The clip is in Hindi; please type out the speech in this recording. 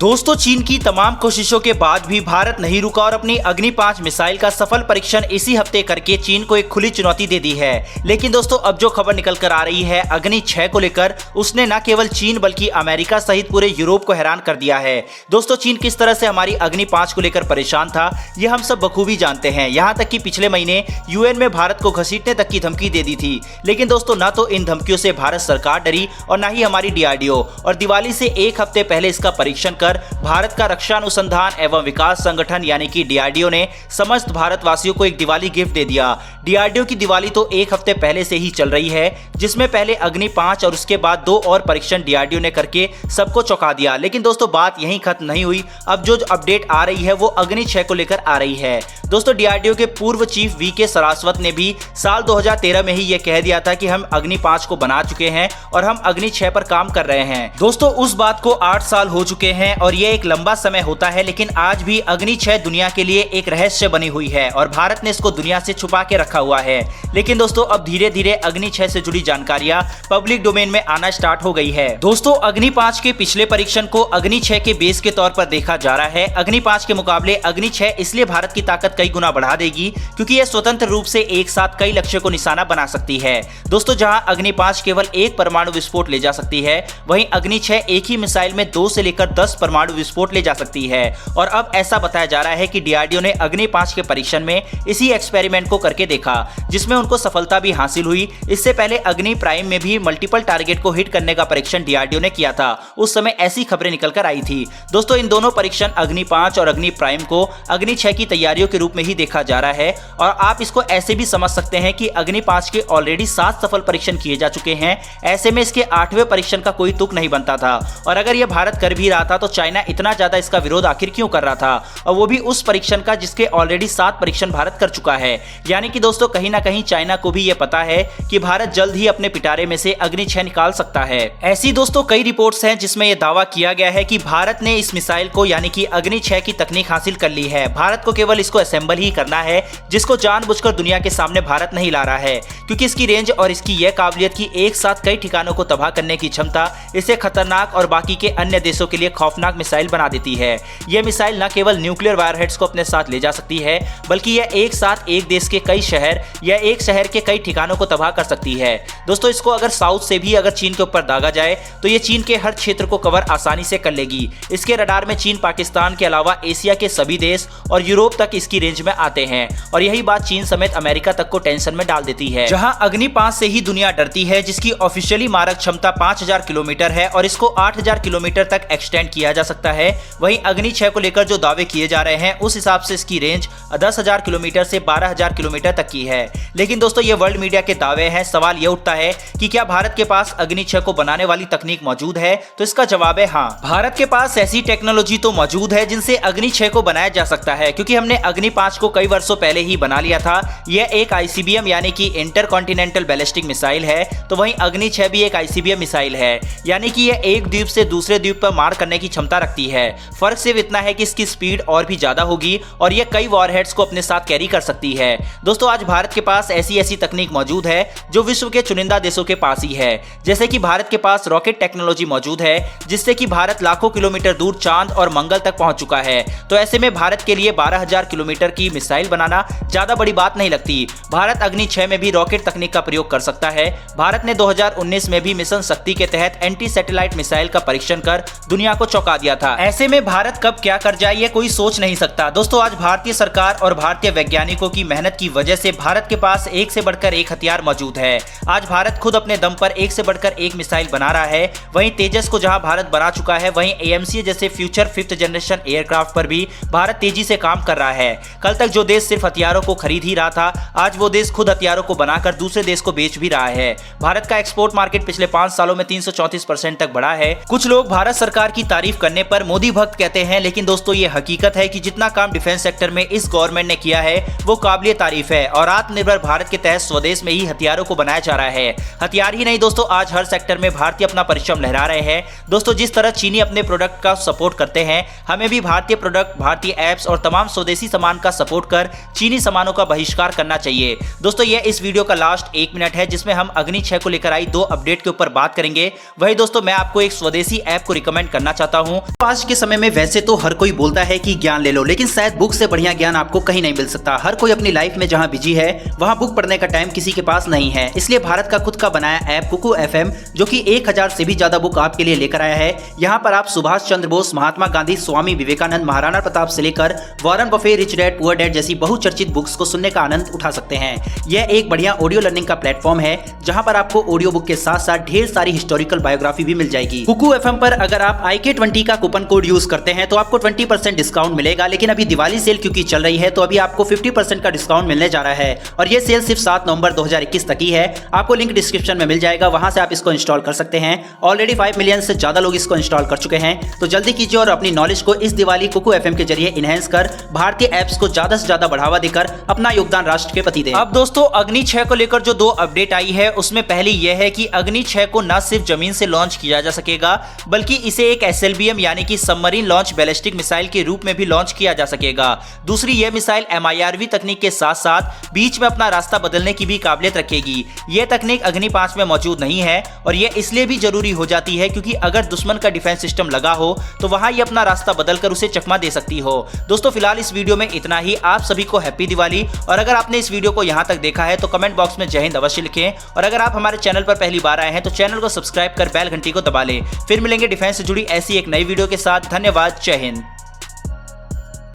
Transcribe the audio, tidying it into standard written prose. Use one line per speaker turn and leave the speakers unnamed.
दोस्तों, चीन की तमाम कोशिशों के बाद भी भारत नहीं रुका और अपनी अग्नि 5 मिसाइल का सफल परीक्षण इसी हफ्ते करके चीन को एक खुली चुनौती दे दी है। लेकिन दोस्तों, अब जो खबर निकल कर आ रही है अग्नि 6 को लेकर, उसने न केवल चीन बल्कि अमेरिका सहित पूरे यूरोप को हैरान कर दिया है। दोस्तों, चीन किस तरह से हमारी अग्नि 5 को लेकर परेशान था, ये हम सब बखूबी जानते हैं। यहाँ तक कि पिछले महीने यूएन में भारत को घसीटने तक की धमकी दे दी थी। लेकिन दोस्तों, न तो इन धमकियों से भारत सरकार डरी और न ही हमारी डीआरडीओ। और दिवाली से एक हफ्ते पहले इसका परीक्षण कर भारत का रक्षा अनुसंधान एवं विकास संगठन यानी कि डीआरडीओ ने समस्त भारतवासियों को एक दिवाली गिफ्ट दे दिया। डीआरडीओ की दिवाली तो एक हफ्ते पहले से ही चल रही है, जिसमें पहले अग्नि 5 और उसके बाद 2 और परीक्षण डीआरडीओ ने करके सबको चौंका दिया। लेकिन दोस्तों, बात यहीं खत्म नहीं हुई। अब जो अपडेट आ रही है वो अग्नि 6 को लेकर आ रही है। दोस्तों, डीआरडीओ के पूर्व चीफ वीके सरास्वत ने भी साल 2013 में ही यह कह दिया था कि हम अग्नि 5 को बना चुके हैं और हम अग्नि 6 पर काम कर रहे हैं। दोस्तों, उस बात को 8 साल हो चुके हैं और ये एक लंबा समय होता है, लेकिन आज भी अग्नि 6 दुनिया के लिए एक रहस्य बनी हुई है और भारत ने इसको दुनिया से छुपा के रखा हुआ है। लेकिन दोस्तों, अब धीरे धीरे अग्नि 6 से जुड़ी जानकारियां पब्लिक डोमेन में आना स्टार्ट हो गई है। दोस्तों, अग्नि 5 के पिछले परीक्षण को अग्नि 6 के बेस के तौर पर देखा जा रहा है। अग्नि 5 के मुकाबले अग्नि 6 इसलिए भारत की ताकत कई गुना बढ़ा देगी क्योंकि यह स्वतंत्र रूप से एक साथ कई लक्ष्य को निशाना बना सकती है। दोस्तों, जहां अग्नि 5 केवल एक परमाणु विस्फोट ले जा सकती है, वहीं अग्नि 6 एक ही मिसाइल में 2 से लेकर 10 परमाणु विस्फोट ले जा सकती है। और अब ऐसा बताया जा रहा है कि डीआरडीओ ने अग्नि 5 के परीक्षण में इसी एक्सपेरिमेंट को करके देखा, जिसमें उनको सफलता भी हासिल हुई। इससे पहले अग्नि प्राइम में भी मल्टीपल टारगेट को हिट करने का परीक्षण डीआरडीओ ने किया था। उस समय ऐसी खबरें निकल कर आई थी। दोस्तों, इन दोनों परीक्षण अग्नि 5 और अग्नि प्राइम को अग्नि 6 की तैयारियों के रूप में ही देखा जा रहा है। और आप इसको ऐसे भी समझ सकते हैं कि अग्नि 5 के ऑलरेडी 7 सफल परीक्षण किए जा चुके हैं। ऐसे में इसके 8वें परीक्षण का कोई तुक नहीं बनता था। और अगर यह भारत कर भी रहा था तो चाइना इतना ज्यादा इसका विरोध आखिर क्यों कर रहा था, और वो भी उस परीक्षण का जिसके ऑलरेडी 7 परीक्षण भारत कर चुका है। यानी कि दोस्तों, कहीं ना कहीं चाइना को भी ये पता है कि भारत जल्द ही अपने पिटारे में से अग्नि 6 निकाल सकता है। ऐसी दोस्तों कई रिपोर्ट्स हैं जिसमें यह दावा किया गया है कि भारत ने इस मिसाइल को यानी कि अग्नि 6 की तकनीक हासिल कर ली है। भारत को केवल इसको असेंबल ही करना है, जिसको जानबूझकर दुनिया के सामने भारत नहीं ला रहा है, क्योंकि इसकी रेंज और इसकी यह काबिलियत की एक साथ कई ठिकानों को तबाह करने की क्षमता इसे खतरनाक और बाकी के अन्य देशों के लिए खौफनाक मिसाइल बना देती है। यह मिसाइल न केवल न्यूक्लियर वायरहेड्स को अपने साथ ले जा सकती है, बल्कि यह एक साथ एक देश के कई शहर या एक शहर के कई ठिकानों को तबाह कर सकती है। दोस्तों, इसको अगर साउथ से भी अगर चीन के ऊपर दागा जाए तो यह चीन के हर क्षेत्र को कवर आसानी से कर लेगी। इसके रडार में चीन, पाकिस्तान के अलावा एशिया के सभी देश और यूरोप तक इसकी रेंज में आते हैं। और यही बात चीन समेत अमेरिका तक को टेंशन में डाल देती है। जहां अग्नि 5 से ही दुनिया डरती है, जिसकी ऑफिशियली मारक क्षमता 5000 किलोमीटर है और इसको 8000 किलोमीटर तक एक्सटेंड किया जा सकता है। वहीं अग्नि 6 को लेकर जो दावे किए जा रहे हैं उस हिसाब से इसकी रेंज 10,000 किलोमीटर से 12,000 किलोमीटर तक की है। लेकिन दोस्तों, ये वर्ल्ड मीडिया के दावे हैं। सवाल ये उठता है कि क्या भारत के पास अग्नि 6 को बनाने वाली तकनीक मौजूद है? तो इसका जवाब है हाँ। भारत के पास ऐसी टेक्नोलॉजी तो मौजूद है जिनसे अग्नि 6 को बनाया जा सकता है, क्योंकि हमने अग्नि 5 को कई वर्षों पहले ही बना लिया था। यह एक आईसीबीएम यानी कि इंटरकॉन्टिनेंटल बैलिस्टिक मिसाइल है। तो वहीं अग्नि 6 भी एक आईसीबीएम मिसाइल है, यानी कि यह एक द्वीप से दूसरे द्वीप पर मार करने की क्षमता रखती है। फर्क सिर्फ इतना है कि इसकी स्पीड और भी ज्यादा होगी और यह कई वॉरहेड्स को अपने साथ कैरी कर सकती है। दोस्तों, आज भारत के पास ऐसी तकनीक मौजूद है जो विश्व के चुनिंदा देशों के पास ही है। जैसे कि भारत के पास रॉकेट टेक्नोलॉजी मौजूद है, जिससे कि भारत लाखों किलोमीटर दूर चांद और मंगल तक पहुंच चुका है। तो ऐसे में भारत के लिए 12,000 किलोमीटर की मिसाइल बनाना ज्यादा बड़ी बात नहीं लगती। भारत अग्नि 6 में भी रॉकेट तकनीक का प्रयोग कर सकता है। भारत ने 2019 में भी मिशन शक्ति के तहत एंटी सैटेलाइट मिसाइल का परीक्षण कर दुनिया को चौंका दिया था। ऐसे में भारत कब क्या कर जाए ये कोई सोच नहीं सकता। दोस्तों, आज भारतीय सरकार और भारतीय वैज्ञानिकों की मेहनत की वजह से भारत के पास एक से बढ़कर एक हथियार मौजूद है। आज भारत खुद अपने दम पर एक से बढ़कर एक मिसाइल बना रहा है। वहीं तेजस को जहां भारत बना चुका है, वहीं एएमसी जैसे फ्यूचर 5th जनरेशन एयरक्राफ्ट पर भी भारत तेजी से काम कर रहा है। कल तक जो देश सिर्फ हथियारों को खरीद ही रहा था, आज वो देश खुद हथियारों को बनाकर दूसरे देश को बेच भी रहा है। भारत का एक्सपोर्ट मार्केट पिछले 5 सालों में 334% तक बढ़ा है। कुछ लोग भारत सरकार की तारीफ करने पर मोदी भक्त कहते हैं, लेकिन दोस्तों, ये हकीकत है कि जितना काम डिफेंस सेक्टर में इस गवर्नमेंट ने किया है वो काबिले तारीफ है। और आत्मनिर्भर भारत के तहत स्वदेश में ही हथियारों को बनाया जा रहा है। हथियार ही नहीं दोस्तों, आज हर सेक्टर में भारतीय अपना परिश्रम लहरा रहे हैं। दोस्तों जिस तरह चीनी अपने प्रोडक्ट का सपोर्ट करते हैं, हमें भी भारतीय प्रोडक्ट, भारतीय ऐप्स और तमाम स्वदेशी सामान का सपोर्ट कर चीनी सामानों का बहिष्कार करना चाहिए। दोस्तों ये इस वीडियो का लास्ट 1 मिनट है जिसमें हम अग्नि 6 को लेकर आई 2 अपडेट के ऊपर बात करेंगे। वही दोस्तों मैं आपको एक स्वदेशी ऐप को रिकमेंड करना चाहता हूं। आज के समय में वैसे तो हर कोई बोलता है कि ज्ञान ले लो, लेकिन शायद बुक से बढ़िया ज्ञान आपको कहीं नहीं मिल सकता। हर कोई अपनी लाइफ में जहां बिजी है वहां बुक पढ़ने का टाइम किसी के पास नहीं है। इसलिए भारत का खुद का बनाया ऐप कुकू FM, जो कि 1000 से भी ज्यादा बुक आपके लिए लेकर आया है। यहाँ पर आप सुभाष चंद्र बोस, महात्मा गांधी, स्वामी विवेकानंद, महाराणा प्रताप से लेकर Warren Buffett, rich dad poor dad जैसी बहुचर्चित बुक्स को सुनने का आनंद उठा सकते हैं। यह एक बढ़िया ऑडियो लर्निंग का प्लेटफॉर्म है जहां पर आपको ऑडियो बुक के साथ साथ ढेर सारी हिस्टोरिकल बायोग्राफी भी मिल जाएगी। कुकू FM पर अगर आप IK20 का कूपन कोड यूज करते हैं तो आपको 20% डिस्काउंट मिलेगा, लेकिन अभी दिवाली सेल क्योंकि चल रही है तो अभी आपको 50% का डिस्काउंट मिलने जा रहा है और ये सेल सिर्फ 7 नवंबर 2021 तक ही है। आपको लिंक डिस्क्रिप्शन में मिल जाएगा, वहां से आप इसको इंस्टॉल कर सकते हैं। ऑलरेडी 5 मिलियन से ज्यादा लोग इसको इंस्टॉल कर चुके हैं, तो जल्दी कीजिए और अपनी नॉलेज को इस दिवाली कुकू FM के जरिए इनहेंस कर भारतीय एप्स को ज्यादा से ज्यादा बढ़ावा देकर अपना योगदान राष्ट्र के प्रति दें। अब दोस्तों अग्नि 6 को लेकर जो 2 अपडेट आई है उसमें पहली यह है कि अग्नि 6 को न सिर्फ जमीन से लॉन्च किया जा सकेगा बल्कि इसे एक SLBM यानी कि सबमरीन लॉन्च बैलिस्टिक मिसाइल के रूप में भी लॉन्च किया जा सकेगा। दूसरी यह मिसाइल MIRV तकनीक के साथ साथ बीच में अपना रास्ता बदलने की भी काबिलियत रखेगी। यह तकनीक अग्नि 5 में मौजूद नहीं है और यह इसलिए भी जरूरी हो जाती है क्योंकि अगर दुश्मन का डिफेंस सिस्टम लगा हो तो वहां ये अपना रास्ता बदलकर उसे चकमा दे सकती हो। दोस्तों फिलहाल इस वीडियो में इतना ही। आप सभी को हैप्पी दिवाली। और अगर आपने इस वीडियो को यहां तक देखा है तो कमेंट बॉक्स में जय हिंद अवश्य लिखें और अगर आप हमारे चैनल पर पहली बार आए हैं तो चैनल को सब्सक्राइब कर बेल घंटी को दबा लें। फिर मिलेंगे डिफेंस से जुड़ी ऐसी एक नई वीडियो के साथ। धन्यवाद। जय हिंद।